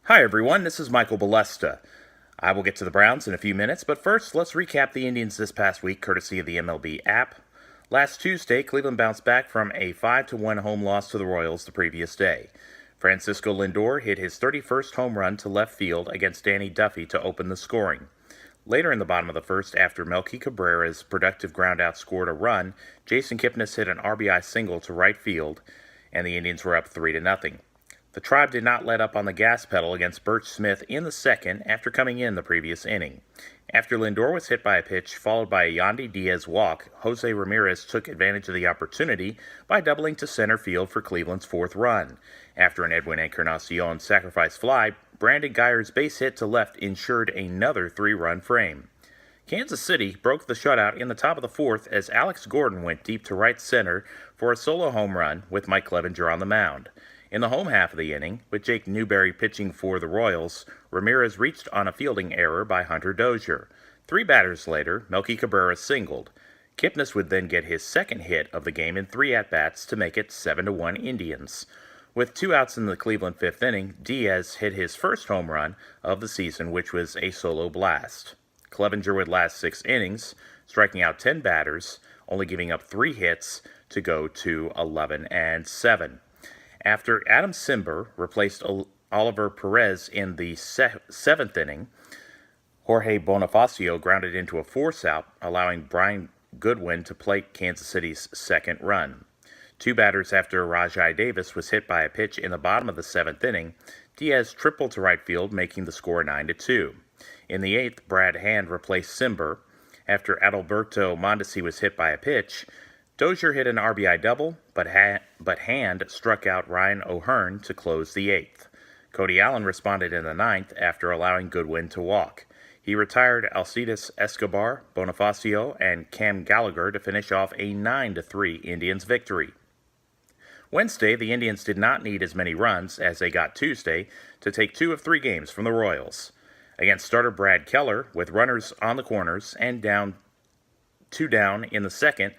Hi everyone, this is Michael Balesta. I will get to the Browns in a few minutes, but first let's recap the Indians this past week courtesy of the MLB app. Last Tuesday, Cleveland bounced back from a 5-1 home loss to the Royals the previous day. Francisco Lindor hit his 31st home run to left field against Danny Duffy to open the scoring. Later in the bottom of the first, after Melky Cabrera's productive groundout scored a run, Jason Kipnis hit an RBI single to right field, and the Indians were up 3-0. The Tribe did not let up on the gas pedal against Burch Smith in the second after coming in the previous inning. After Lindor was hit by a pitch followed by a Yandy Diaz walk, Jose Ramirez took advantage of the opportunity by doubling to center field for Cleveland's fourth run. After an Edwin Encarnacion sacrifice fly, Brandon Guyer's base hit to left ensured another three-run frame. Kansas City broke the shutout in the top of the fourth as Alex Gordon went deep to right center for a solo home run with Mike Clevinger on the mound. In the home half of the inning, with Jake Newberry pitching for the Royals, Ramirez reached on a fielding error by Hunter Dozier. Three batters later, Melky Cabrera singled. Kipnis would then get his second hit of the game in three at-bats to make it 7-1 Indians. With two outs in the Cleveland fifth inning, Diaz hit his first home run of the season, which was a solo blast. Clevinger would last 6 innings, striking out 10 batters, only giving up 3 hits to go to 11-7. After Adam Cimber replaced Oliver Perez in the seventh inning, Jorge Bonifacio grounded into a force out, allowing Brian Goodwin to plate Kansas City's second run. Two batters after Rajai Davis was hit by a pitch in the bottom of the seventh inning, Diaz tripled to right field, making the score 9-2. In the eighth, Brad Hand replaced Cimber. After Adalberto Mondesi was hit by a pitch, Dozier hit an RBI double, but Hand struck out Ryan O'Hearn to close the eighth. Cody Allen responded in the ninth after allowing Goodwin to walk. He retired Alcides Escobar, Bonifacio, and Cam Gallagher to finish off a 9-3 Indians victory. Wednesday, the Indians did not need as many runs as they got Tuesday to take 2 of 3 games from the Royals. Against starter Brad Keller, with runners on the corners and two down in the second,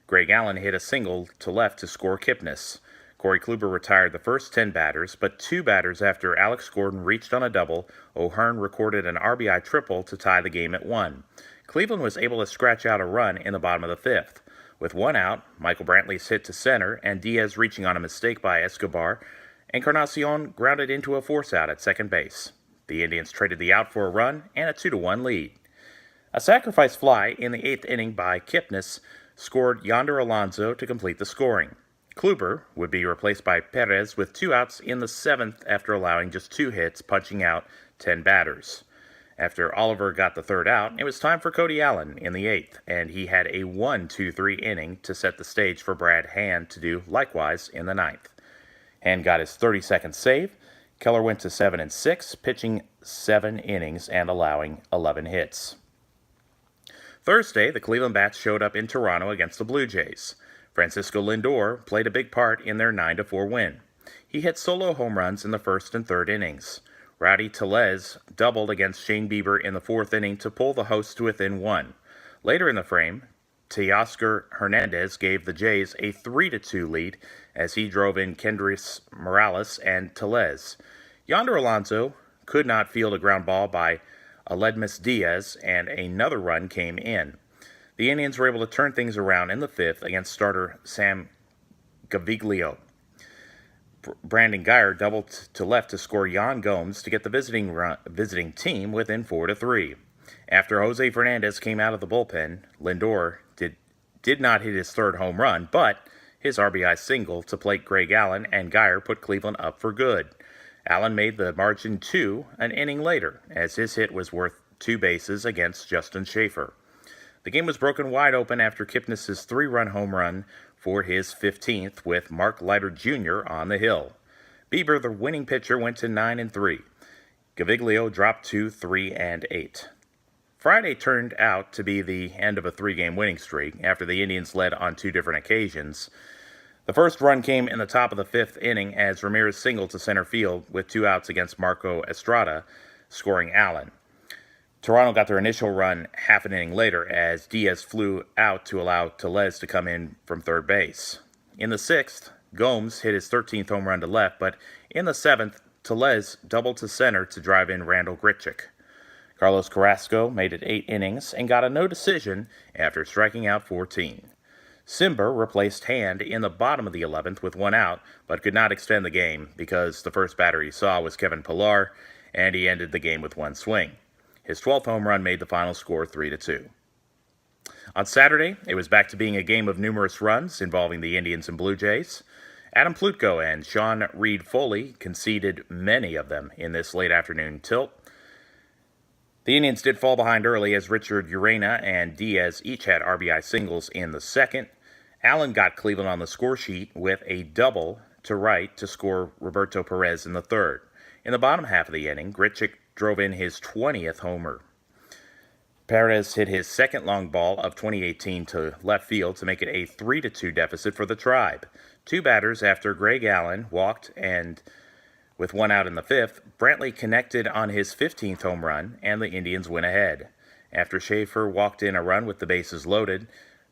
Greg Allen hit a single to left to score Kipnis. Corey Kluber retired the first 10 batters, but 2 batters after Alex Gordon reached on a double, O'Hearn recorded an RBI triple to tie the game at 1. Cleveland was able to scratch out a run in the bottom of the fifth. With 1 out, Michael Brantley's hit to center and Diaz reaching on a mistake by Escobar, Encarnacion grounded into a force out at second base. The Indians traded the out for a run and a 2-1 lead. A sacrifice fly in the 8th inning by Kipnis scored Yonder Alonso to complete the scoring. Kluber would be replaced by Perez with 2 outs in the 7th after allowing just 2 hits, punching out 10 batters. After Oliver got the 3rd out, it was time for Cody Allen in the 8th, and he had a 1-2-3 inning to set the stage for Brad Hand to do likewise in the 9th. Hand got his 32nd save. Keller went to 7-6, pitching 7 innings and allowing 11 hits. Thursday, the Cleveland Bats showed up in Toronto against the Blue Jays. Francisco Lindor played a big part in their 9-4 win. He hit solo home runs in the first and third innings. Rowdy Tellez doubled against Shane Bieber in the 4th inning to pull the hosts to within 1. Later in the frame, Teoscar Hernandez gave the Jays a 3-2 lead as he drove in Kendrys Morales and Tellez. Yonder Alonso could not field a ground ball by Aledmus Diaz, and another run came in. The Indians were able to turn things around in the 5th against starter Sam Gaviglio. Brandon Guyer doubled to left to score Yan Gomes to get the visiting team within 4-3. After Jose Fernandez came out of the bullpen, Lindor did not hit his 3rd home run, but his RBI single to plate Greg Allen and Guyer put Cleveland up for good. Allen made the margin 2 an inning later, as his hit was worth 2 bases against Justin Schaefer. The game was broken wide open after Kipnis' 3-run home run for his 15th with Mark Leiter Jr. on the hill. Bieber, the winning pitcher, went to 9-3. Gaviglio dropped to 3-8. Friday turned out to be the end of a 3-game winning streak after the Indians led on 2 different occasions. The first run came in the top of the 5th inning as Ramirez singled to center field with 2 outs against Marco Estrada, scoring Allen. Toronto got their initial run half an inning later as Diaz flew out to allow Tellez to come in from third base. In the 6th, Gomes hit his 13th home run to left, but in the 7th, Tellez doubled to center to drive in Randal Grichuk. Carlos Carrasco made it 8 innings and got a no decision after striking out 14. Simber replaced Hand in the bottom of the 11th with 1 out, but could not extend the game because the first batter he saw was Kevin Pillar, and he ended the game with 1 swing. His 12th home run made the final score 3-2. On Saturday, it was back to being a game of numerous runs involving the Indians and Blue Jays. Adam Plutko and Sean Reed-Foley conceded many of them in this late afternoon tilt. The Indians did fall behind early as Richard Urena and Diaz each had RBI singles in the second. Allen got Cleveland on the score sheet with a double to right to score Roberto Perez in the third. In the bottom half of the inning, Grichuk drove in his 20th homer. Perez hit his second long ball of 2018 to left field to make it a 3-2 deficit for the Tribe. 2 batters after Greg Allen walked, and with 1 out in the 5th, Brantley connected on his 15th home run, and the Indians went ahead. After Schaefer walked in a run with the bases loaded,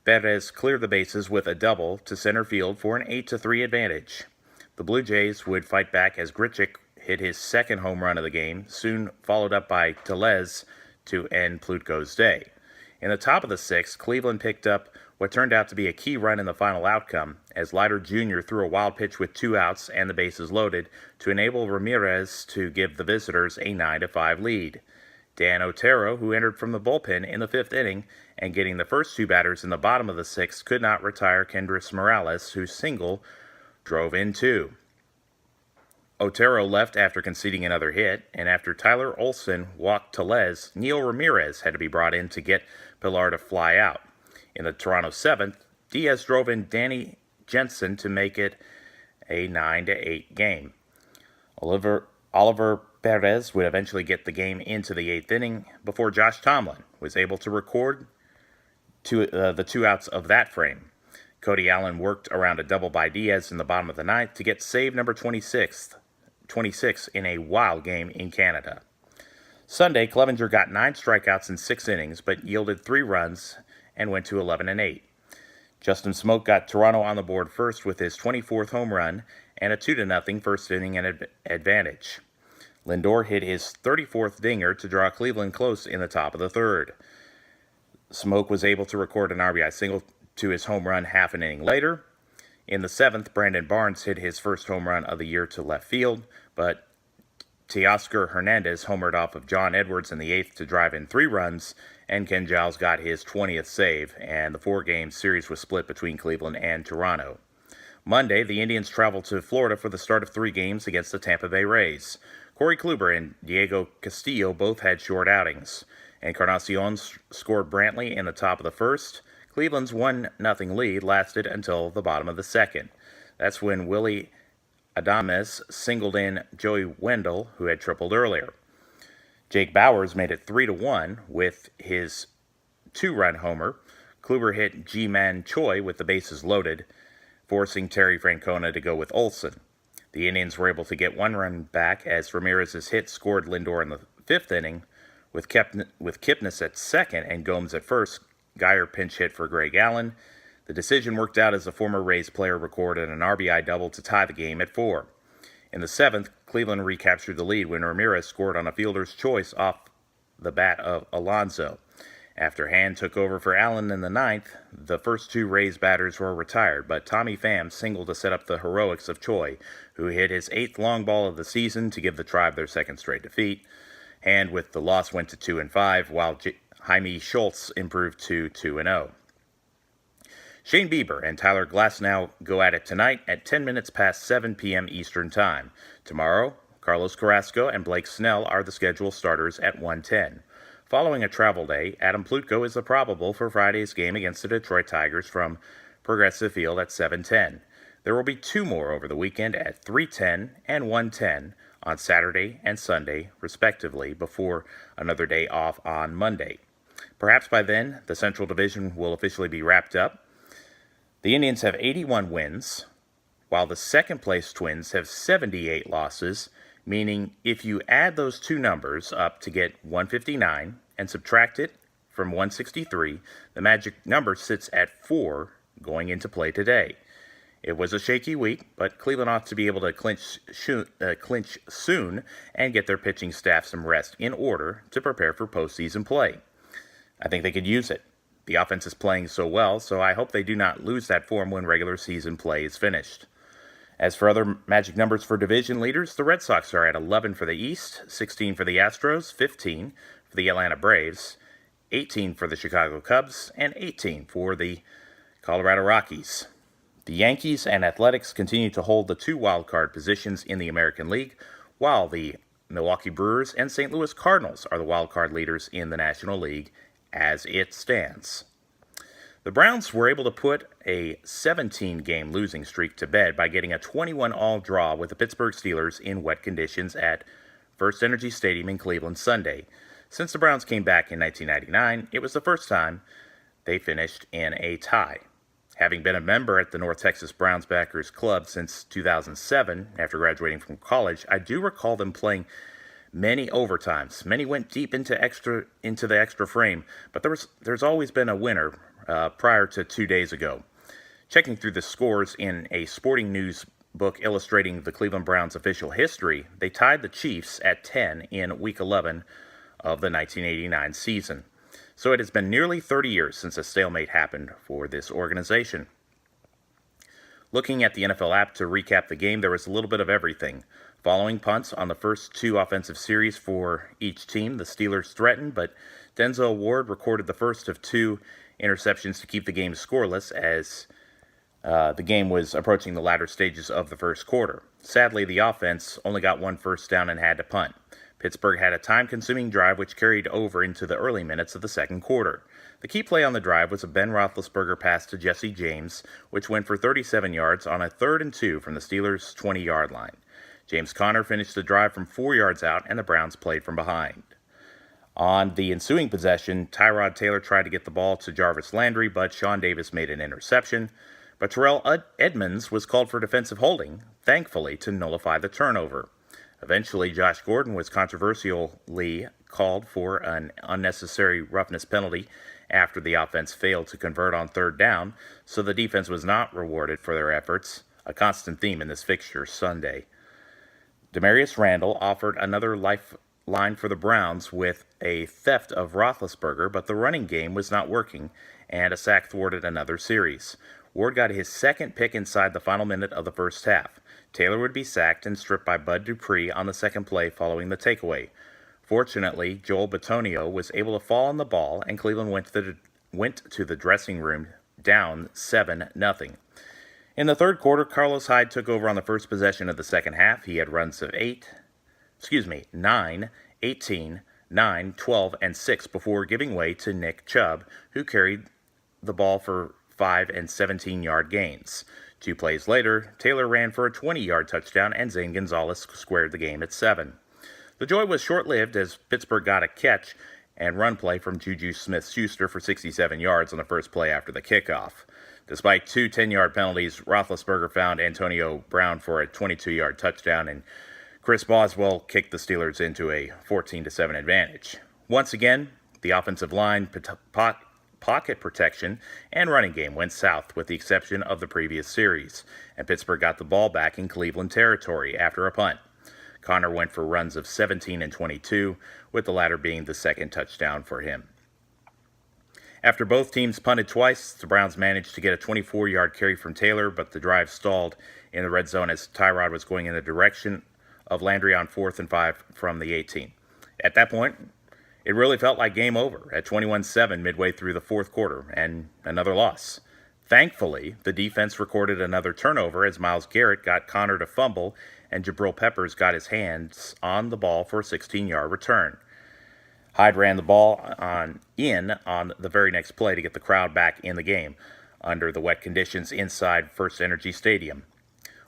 Perez cleared the bases with a double to center field for an 8-3 advantage. The Blue Jays would fight back as Grichuk hit his second home run of the game, soon followed up by Tellez to end Plutko's day. In the top of the 6th, Cleveland picked up what turned out to be a key run in the final outcome, as Leiter Jr. threw a wild pitch with 2 outs and the bases loaded to enable Ramirez to give the visitors a 9-5 lead. Dan Otero, who entered from the bullpen in the 5th inning and getting the first 2 batters in the bottom of the 6th, could not retire Kendrys Morales, whose single drove in 2. Otero left after conceding another hit, and after Tyler Olson walked Tellez, Neil Ramirez had to be brought in to get Pillar to fly out. In the Toronto 7th, Diaz drove in Danny Jensen to make it a 9-8 game. Oliver Perez would eventually get the game into the 8th inning before Josh Tomlin was able to record the 2 outs of that frame. Cody Allen worked around a double by Diaz in the bottom of the 9th to get save number 26 in a wild game in Canada. Sunday, Clevenger got 9 strikeouts in 6 innings, but yielded 3 runs and went to 11-8. Justin Smoak got Toronto on the board first with his 24th home run and a 2-0 first inning advantage. Lindor hit his 34th dinger to draw Cleveland close in the top of the 3rd. Smoak was able to record an RBI single to his home run half an inning later. In the 7th, Brandon Barnes hit his first home run of the year to left field, but Teoscar Hernandez homered off of John Edwards in the 8th to drive in 3 runs, and Ken Giles got his 20th save, and the 4-game series was split between Cleveland and Toronto. Monday, the Indians traveled to Florida for the start of 3 games against the Tampa Bay Rays. Corey Kluber and Diego Castillo both had short outings. Encarnacion scored Brantley in the top of the 1st. Cleveland's 1-0 lead lasted until the bottom of the 2nd. That's when Willie Adames singled in Joey Wendell, who had tripled earlier. Jake Bauers made it 3-1 with his 2-run homer. Kluber hit Ji-Man Choi with the bases loaded, forcing Terry Francona to go with Olson. The Indians were able to get 1 run back as Ramirez's hit scored Lindor in the 5th inning. With Kipnis at second and Gomes at first, Geyer pinch hit for Greg Allen. The decision worked out as the former Rays player recorded an RBI double to tie the game at 4. In the 7th, Cleveland recaptured the lead when Ramirez scored on a fielder's choice off the bat of Alonso. After Hand took over for Allen in the 9th, the first 2 Rays batters were retired, but Tommy Pham singled to set up the heroics of Choi, who hit his 8th long ball of the season to give the Tribe their 2nd straight defeat. Hand with the loss went to 2-5, while Jaime Schultz improved to 2-0. Shane Bieber and Tyler Glasnow go at it tonight at 10 minutes past 7 p.m. Eastern Time. Tomorrow, Carlos Carrasco and Blake Snell are the scheduled starters at 1:10. Following a travel day, Adam Plutko is the probable for Friday's game against the Detroit Tigers from Progressive Field at 7:10. There will be 2 more over the weekend at 3:10 and 1:10 on Saturday and Sunday, respectively, before another day off on Monday. Perhaps by then, the Central Division will officially be wrapped up. The Indians have 81 wins, while the second-place Twins have 78 losses, meaning if you add those 2 numbers up to get 159 and subtract it from 163, the magic number sits at 4 going into play today. It was a shaky week, but Cleveland ought to be able to clinch soon and get their pitching staff some rest in order to prepare for postseason play. I think they could use it. The offense is playing so well, so I hope they do not lose that form when regular season play is finished. As for other magic numbers for division leaders, the Red Sox are at 11 for the East, 16 for the Astros, 15 for the Atlanta Braves, 18 for the Chicago Cubs, and 18 for the Colorado Rockies. The Yankees and Athletics continue to hold the two wildcard positions in the American League, while the Milwaukee Brewers and St. Louis Cardinals are the wildcard leaders in the National League as it stands. The Browns were able to put a 17-game losing streak to bed by getting a 21-all draw with the Pittsburgh Steelers in wet conditions at First Energy Stadium in Cleveland Sunday. Since the Browns came back in 1999, it was the first time they finished in a tie. Having been a member at the North Texas Browns Backers Club since 2007, after graduating from college, I do recall them playing many overtimes. Many went deep into the extra frame, but there's always been a winner prior to 2 days ago. Checking through the scores in a Sporting News book illustrating the Cleveland Browns' official history, they tied the Chiefs at 10 in Week 11 of the 1989 season. So it has been nearly 30 years since a stalemate happened for this organization. Looking at the NFL app to recap the game, there was a little bit of everything. Following punts on the first two offensive series for each team, the Steelers threatened, but Denzel Ward recorded the first of two interceptions to keep the game scoreless as the game was approaching the latter stages of the first quarter. Sadly, the offense only got one first down and had to punt. Pittsburgh had a time-consuming drive which carried over into the early minutes of the second quarter. The key play on the drive was a Ben Roethlisberger pass to Jesse James, which went for 37 yards on a 3rd and 2 from the Steelers' 20-yard line. James Conner finished the drive from 4 yards out, and the Browns played from behind. On the ensuing possession, Tyrod Taylor tried to get the ball to Jarvis Landry, but Sean Davis made an interception. But Terrell Edmonds was called for defensive holding, thankfully to nullify the turnover. Eventually, Josh Gordon was controversially called for an unnecessary roughness penalty after the offense failed to convert on 3rd down, so the defense was not rewarded for their efforts, a constant theme in this fixture Sunday. Demarius Randall offered another lifeline for the Browns with a theft of Roethlisberger, but the running game was not working, and a sack thwarted another series. Ward got his second pick inside the final minute of the first half. Taylor would be sacked and stripped by Bud Dupree on the second play following the takeaway. Fortunately, Joel Bitonio was able to fall on the ball, and Cleveland went to the dressing room down 7-0. In the third quarter, Carlos Hyde took over on the first possession of the second half. He had runs of 9, 18, 9, 12, and 6 before giving way to Nick Chubb, who carried the ball for 5 and 17-yard gains. 2 plays later, Taylor ran for a 20-yard touchdown, and Zane Gonzalez squared the game at 7. The joy was short-lived as Pittsburgh got a catch and run play from Juju Smith-Schuster for 67 yards on the first play after the kickoff. Despite 2 10-yard penalties, Roethlisberger found Antonio Brown for a 22-yard touchdown, and Chris Boswell kicked the Steelers into a 14-7 advantage. Once again, the offensive line, pocket protection, and running game went south with the exception of the previous series, and Pittsburgh got the ball back in Cleveland territory after a punt. Conner went for runs of 17 and 22, with the latter being the second touchdown for him. After both teams punted twice, the Browns managed to get a 24-yard carry from Taylor, but the drive stalled in the red zone as Tyrod was going in the direction of Landry on 4th and 5 from the 18. At that point, it really felt like game over at 21-7 midway through the fourth quarter, and another loss. Thankfully, the defense recorded another turnover as Myles Garrett got Conner to fumble, and Jabril Peppers got his hands on the ball for a 16-yard return. Hyde ran the ball on the very next play to get the crowd back in the game under the wet conditions inside First Energy Stadium.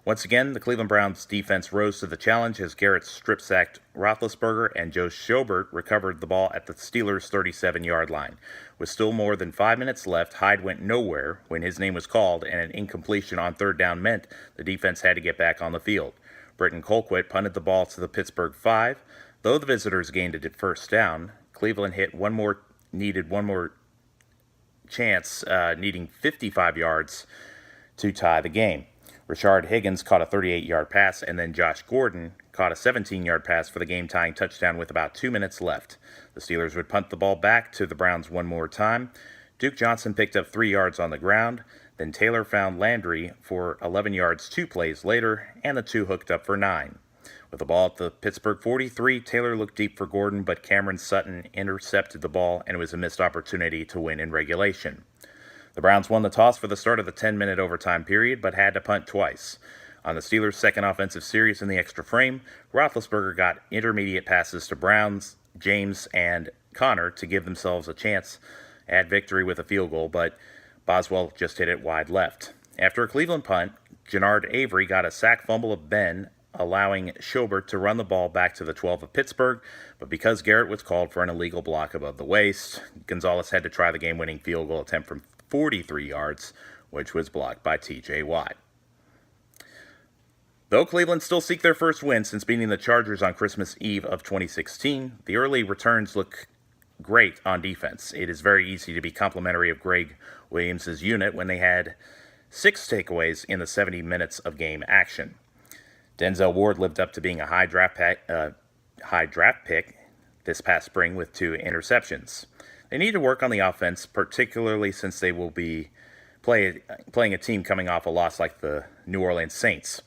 Once again, the Cleveland Browns defense rose to the challenge as Garrett strip-sacked Roethlisberger, and Joe Schobert recovered the ball at the Steelers' 37-yard line. With still more than 5 minutes left, Hyde went nowhere when his name was called, and an incompletion on 3rd down meant the defense had to get back on the field. Britton Colquitt punted the ball to the Pittsburgh 5. Though the visitors gained a first down, Cleveland needed one more chance, needing 55 yards to tie the game. Rashard Higgins caught a 38-yard pass, and then Josh Gordon caught a 17-yard pass for the game-tying touchdown with about 2 minutes left. The Steelers would punt the ball back to the Browns one more time. Duke Johnson picked up 3 yards on the ground. Then Taylor found Landry for 11 yards 2 plays later, and the two hooked up for 9. With the ball at the Pittsburgh 43, Taylor looked deep for Gordon, but Cameron Sutton intercepted the ball, and it was a missed opportunity to win in regulation. The Browns won the toss for the start of the 10-minute overtime period, but had to punt twice. On the Steelers' second offensive series in the extra frame, Roethlisberger got intermediate passes to Browns, James, and Connor to give themselves a chance at victory with a field goal, but Boswell just hit it wide left. After a Cleveland punt, Jannard Avery got a sack fumble of Ben, allowing Schobert to run the ball back to the 12 of Pittsburgh, but because Garrett was called for an illegal block above the waist, Gonzalez had to try the game-winning field goal attempt from 43 yards, which was blocked by T.J. Watt. Though Cleveland still seek their first win since beating the Chargers on Christmas Eve of 2016, the early returns look great on defense. It is very easy to be complimentary of Greg Williams' unit when they had 6 takeaways in the 70 minutes of game action. Denzel Ward lived up to being a high draft pick this past spring with 2 interceptions. They need to work on the offense, particularly since they will be playing a team coming off a loss like the New Orleans Saints.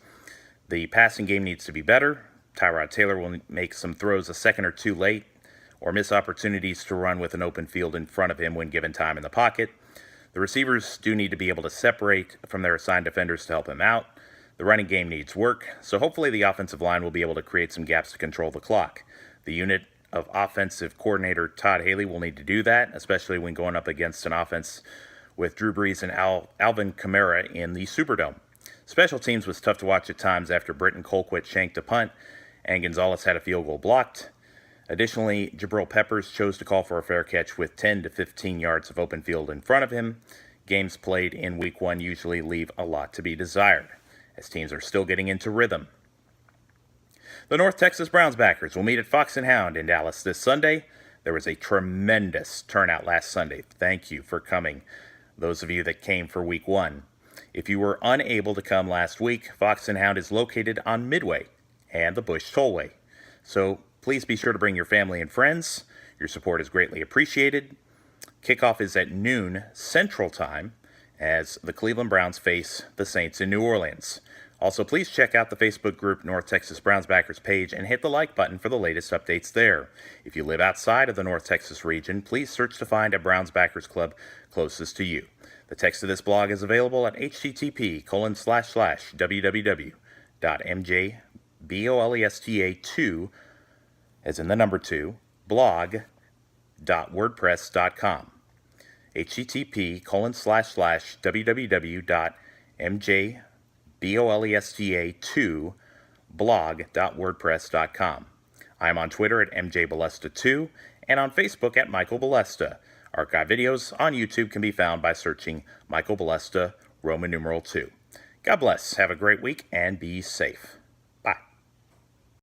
The passing game needs to be better. Tyrod Taylor will make some throws a second or two late, or miss opportunities to run with an open field in front of him when given time in the pocket. The receivers do need to be able to separate from their assigned defenders to help him out. The running game needs work, so hopefully the offensive line will be able to create some gaps to control the clock. The unit of offensive coordinator Todd Haley will need to do that, especially when going up against an offense with Drew Brees and Alvin Kamara in the Superdome. Special teams was tough to watch at times after Britton Colquitt shanked a punt and Gonzalez had a field goal blocked. Additionally, Jabril Peppers chose to call for a fair catch with 10 to 15 yards of open field in front of him. Games played in Week 1 usually leave a lot to be desired, as teams are still getting into rhythm. The North Texas Browns backers will meet at Fox and Hound in Dallas this Sunday. There was a tremendous turnout last Sunday. Thank you for coming, those of you that came for Week 1. If you were unable to come last week, Fox and Hound is located on Midway and the Bush Tollway. So please be sure to bring your family and friends. Your support is greatly appreciated. Kickoff is at noon Central Time as the Cleveland Browns face the Saints in New Orleans. Also, please check out the Facebook group North Texas Browns Backers page and hit the like button for the latest updates there. If you live outside of the North Texas region, please search to find a Browns Backers Club closest to you. The text of this blog is available at http://www.mjbolesta2 as in the number 2, blog.wordpress.com. http://www.mjbolesta2 blog.wordpress.com. I am on Twitter at mjbolesta2 and on Facebook at Michael Bolesta. Archive videos on YouTube can be found by searching Michael Bolesta, Roman numeral 2. God bless, have a great week, and be safe.